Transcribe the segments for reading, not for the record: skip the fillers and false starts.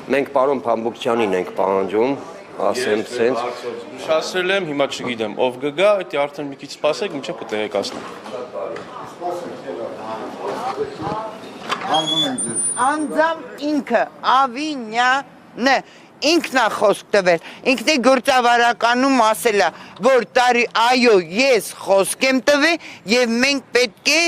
Մենք պարոն Փամբուկչյանին ենք պահանջում, ասեմ սենց։ Շասրել եմ, հիմա չգիտեմ, ով գգա, դա արդեն մի քիչ սպասեք, մինչև կտեղեկացնեմ։ Անձամբ ինքը Ավինյանը ինքն է խոսք տվել, ինքն է գործավարականում ասել է, որ տարի այո ես խոսք եմ տվել եւ մենք պետք է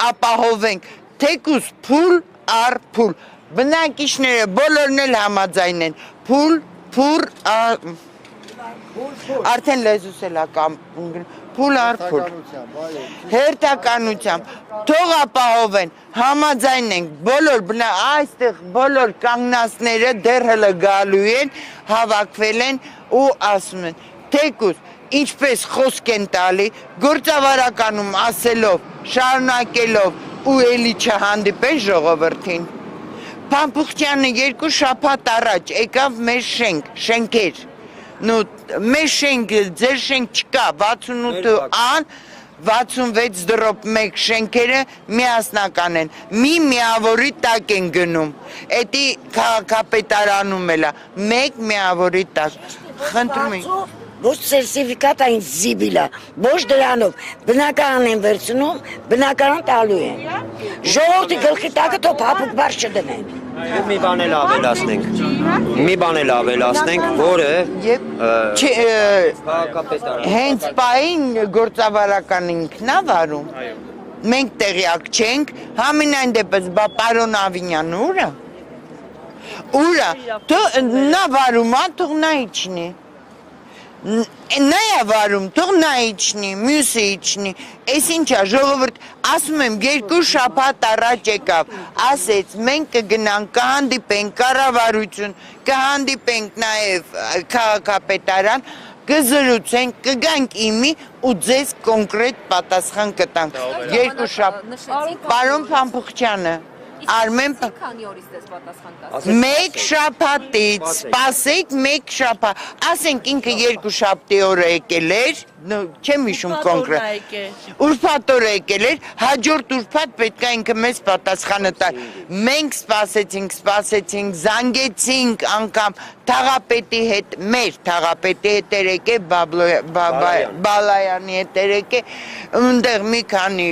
ապահովենք թեկուզ փուլ առ փուլ բնակիչները բոլորն էլ համաձայն են փուլ արդեն լեզուս էլ ակամ փուլ առ փուլ հերթականությամբ թող ապահովեն համաձայն ենք բոլոր այստեղ բոլոր կանգնածները դեռ հələ գալու են հավաքվել են ու ասում են թեկուզ ինչպես խոսք են տալի գործավարականում ասելով շարունակելով ու էլի չհանդիպեն ժողովրդին Փամբուկչյանը 2 շաբաթ առաջ եկավ մեր շենքեր մեր շենք ձեր շենք չկա 68 ան 66 դրոպ 1 շենքերը միասնական են միավորի տակ են գնում էդի քաղաքապետարանում էլա մեկ միավորի տակ խնդրում եմ ոչ սերտիֆիկատ այն զիբիլա ոչ դրանով բնակարան են վերցնում բնակարան տալու են ժողովրդի գլխի տակը թող փափուկ բարձ չդնեն մի բան էլ ավելացնենք որը հենց պային գործավարական ինքն է վարում մենք տեղյակ չենք համենայն դեպս պարոն Ավինյանը ուրա նա վարում է թող նա իջնի Նա է վարում, թող նա իջնի, մյուսը իջնի, ես ինչա, ժողովուրդ, ասում եմ, 2 շաբաթ առաջ եկավ, ասեց, մենք կգնանք, կհանդիպենք կառավարություն, կհանդիպենք նաև քաղաքապետարան, կզրուցենք, կգանք իմի ու ձեզ կոնկրետ պատասխան կտանք, 2 շաբաթ, պարոն Փամբուկչյանը, Արմեն մեկ շաբաթից, սպասեք մեկ շաբաթ, ասենք ինքը 2 շաբթի օրը եկել էր, չեմ հիշում կոնկրետ, ուրբաթ օրը եկել էր, հաջորդ ուրբաթ պետք է ինքը մեզ պատասխանը տար, մենք սպասեցինք, զանգեցինք անգամ թաղապետի հետ, մեր թաղապետի հետ էր եկել, Բալայանի հետ էր եկել, ընդեղ մի քանի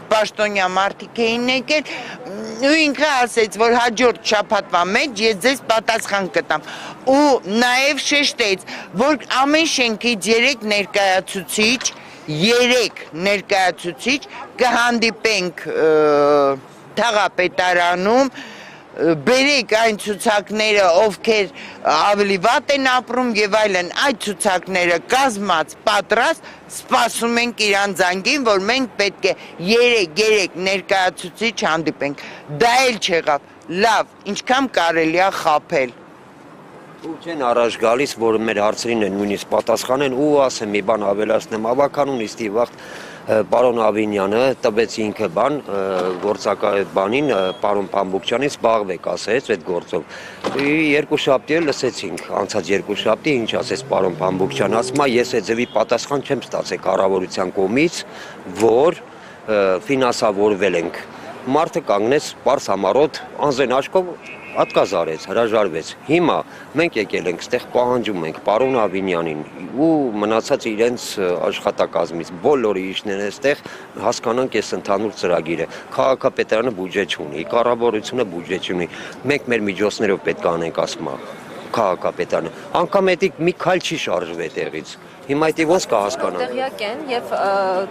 պաշտոնյա մարդիկ էին եկել ու ինքը ասեց, որ հաջորդ շաբաթվա մեջ ես ձեզ պատասխան կտամ ու նաև շեշտեց, որ ամեն շենքից 3 ներկայացուցիչ կհանդիպենք թաղապետարանում բերեք այն ցուցակները, ովքեր ավելի վատ են ապրում եւ այլն, այդ ցուցակները կազմած, պատրաստ, սպասում ենք իրան զանգին, որ մենք պետք է 3 ներկայացուցիչ հանդիպենք։ Դա էլ չեղավ։ Լավ, ինչքան կարելի է խաբել։ Ու չեն առաջ գալիս, որ մեր հարցերին են նույնիսկ պատասխանեն ու ասեմ մի բան ավելացնեմ, ավականուն իստի վաղ Պարոն Ավինյանը տվեց ինքը բան, գործակալին, պարոն Փամբուկչյանին զբաղվեք ասեց այդ գործով։ 2 շաբթի էլ լսեցինք, անցած 2 շաբթի ինչ ասեց պարոն Փամբուկչյանը, ասում է ես այդ ձևի պատասխան չեմ ստացել կառավարության կողմից, որ ֆինանսավորվել ենք։ Մարդը կանգնեց պարզ համառոտ անզեն աչքով Ատկազ արեց, հրաժարվեց։ Հիմա մենք եկել ենք, ստեղ պահանջում ենք պարոն Ավինյանին ու մնացած իրենց աշխատակազմից բոլորը իշներն այստեղ հասկանանք այս ընդհանուր ծրագիրը։ Քաղաքապետարանը բյուջե չունի, կառավարությունը բյուջե չունի։ Մենք մեր միջոցներով պետք է անենք ասում է քաղաքապետարանը։ Անկամ էդիկ մի քայլ չի շարժվել տեղից։ Հիմա դա ոնց կհասկանան։ Տեղյակ են եւ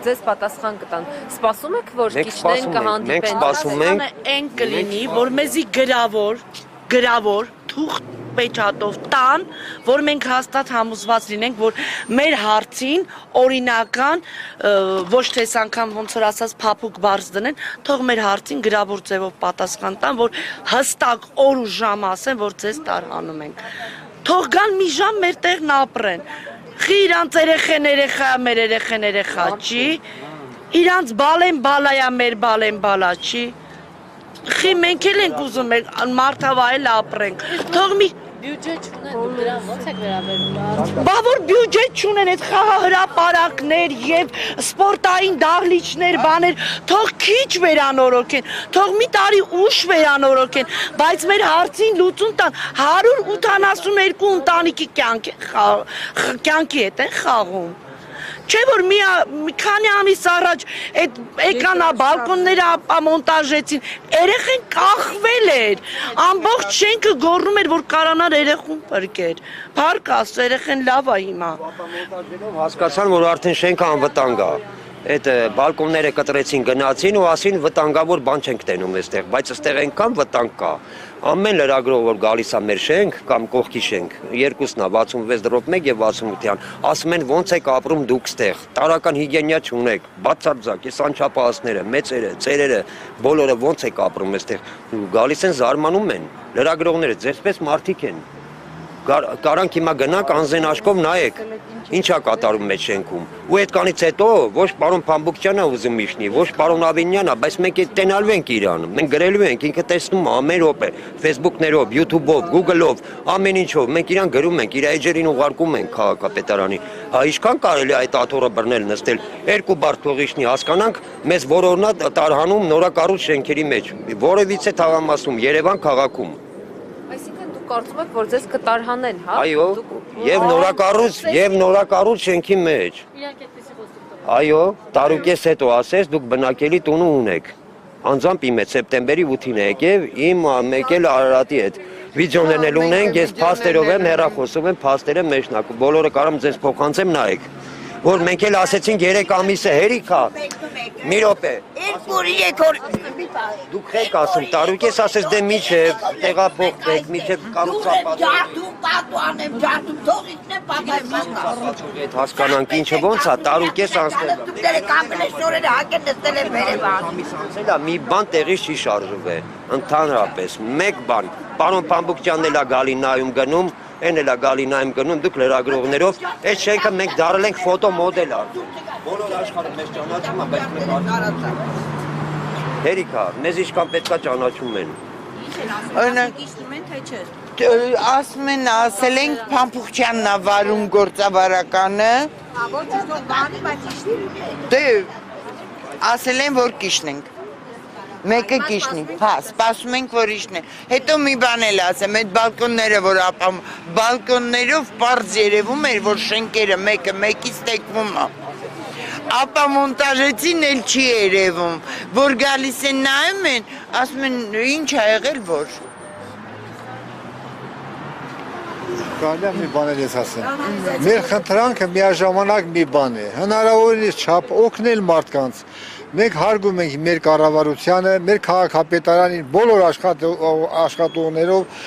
ձեզ պատասխան կտան։ Սպասում եք, որ քիչնեն կհանդիպեն։ Մենք սպասում ենք, այն կլինի, որ մեզի գրավոր թուղթ պեչատով տան, որ մենք հաստատ համոզված լինենք, որ մեր հարցին օրինական ոչ թե անգամ ոնց որ ասած փափուկ բարձ դնեն, թող մեր հարցին գրավոր ձևով պատասխան տան, որ հստակ օր ու ժամ ասեն, որ ձեզ տարհանում ենք։ Թող գան մի ժամ մեր տեղն ապրեն։ Խի իրանց երեխա, մեր երեխա չի, իրանց բալեն բալայա, մեր բալեն բալա չի, խի մենք էլ ենք ուզում ենք մարդավայել ապրենք, թող մի Բյուջե չունեն, դուք դրան ո՞նց եք վերաբերվում։ Բա որ բյուջետ չունեն այդ խաղահրապարակներ եւ սպորտային դահլիճներ, բաներ, թող քիչ վերանորոգեն, թող մի տարի ուշ վերանորոգեն, բայց մեր հարցին լուծում տան 182 ընտանիքի կյանքի հետ են խաղում։ Չէ որ մի քանի ամիս առաջ այդ էկրանա բալկոնները մոնտաժեցին, երեխեն կախվել էր, ամբողջ շենքը գոռում էր որ կարանար երեխուն փրկեր։ Փառք Աստծո, երեխեն լավ է հիմա։ Հասկացան, որ արդեն շենքը անվտանգ է։ Այդ բալկոնները կտրեցին, գնացին ու ասին վտանգավոր բան չենք տենում այստեղ, բայց այստեղ այնքան վտանգ կա։ Ամեն լրագրող որ գալիս է մեր շենք կամ կողքի շենք, երկուսն է 66-1 եւ 68-յան, ասում են ոնց եք ապրում դուք ստեղ, տարական հիգիենա չունեք, բացարձակ, այս անչափահասները, մեծերը, ծերերը, բոլորը ոնց եք ապրում այստեղ, գալիս են զարմանում են, լրագրողները ձեզպես մարդիկ են, կարանք հիմա գնանք անզեն աշկով նայեք, ինչ է կատարում մեջ շենքում, ու այդքանից հետո ոչ պարոն Փամբուկչյանը ուզում իշնի, ոչ պարոն Ավինյանը, բայց մենք տենալու ենք իրան, մենք գրելու ենք, ինքը տեսնում ամեն րոպե, Facebook-ներով, YouTube-ով, Google-ով, ամեն ինչով, մենք իրան գրում ենք, իր էջերին ուղարկում ենք քաղաքապետարանի, ինչքան կարելի է այդ աթոռը բռնել նստել, երկու բառ թող իշնի, հասկանանք, մեզ որոնա տարհանում նորակառույց շենքերի մեջ, որևիցե թաղամասում, Երևան քաղաքում։ Այսինքն դուք կարծում եք, որ ձեզ կտարհանեն, հա։ Այո, եւ նորակառույց շենքի մեջ։ Իրանք այդպեսի խոսում։ Այո, տարուկես հետո ասես դուք բնակելի տուն ունեք։ Անձամբ իմ հետ սեպտեմբերի 8-ին է եկել, իմ մեկել Արարատի հետ։ Վիդեոներն ունենք, ես փաստերով եմ հեռախոսով եմ, փաստերը մեջնակ։ Բոլորը կարամ ձեզ փոխանցեմ նայեք։ Որ մենք էլ ասեցինք 3 ամիսը հերիք է։ Մի րոպե։ Դուք եք ասում, տարուկես ասես դե միջև, տեղափոխվեք, միջև կառուցապատեք։ Հասկանանք ինչը ոնց է, տարուկես անցնել։ Մի բան տեղից չի շարժվե, ընդհանրապես, մեկ բան, պարոն Փամբուկչյանն էլ է գալի նայում գնում, Են էլ է գալի նայում գնում, դուք լրագրողներով, այդ շենքը մենք դարել ենք ֆոտո մոդել արդեն։ Բոլոր աշխարհը մեզ ճանաչում է, բայց մենք արդեն։ Հերիքա, մեզ ինչքան պետքա ճանաչում են։ Ասում են, ասել ենք Փամբուկչյանն է վարում գործավարականը։ Դե, ասել են, որ կիշնենք։ Մեկը կիշնի, հա, սպասում ենք, որ իշնի, հետո մի բան էլ ասեմ, այդ բալկոնները, որ ապամ, բալկոններով պարզ երևում էր, որ շենքերը մեկը մեկից տեկվում է, ապա մոնտաժեցին էլ չի երևում, որ գալիս են նայում են, ասում են, ինչ ա եղել, որ։ Կարելի է մի բան էլ ես ասեմ, մեր խնդրանքը միաժամանակ մի բան է, հնարավորինս չափ օգնել մարդկանց, մենք հարգում ենք մեր կառավարությանը, մեր քաղաքապետարանին, բոլոր աշխատողներով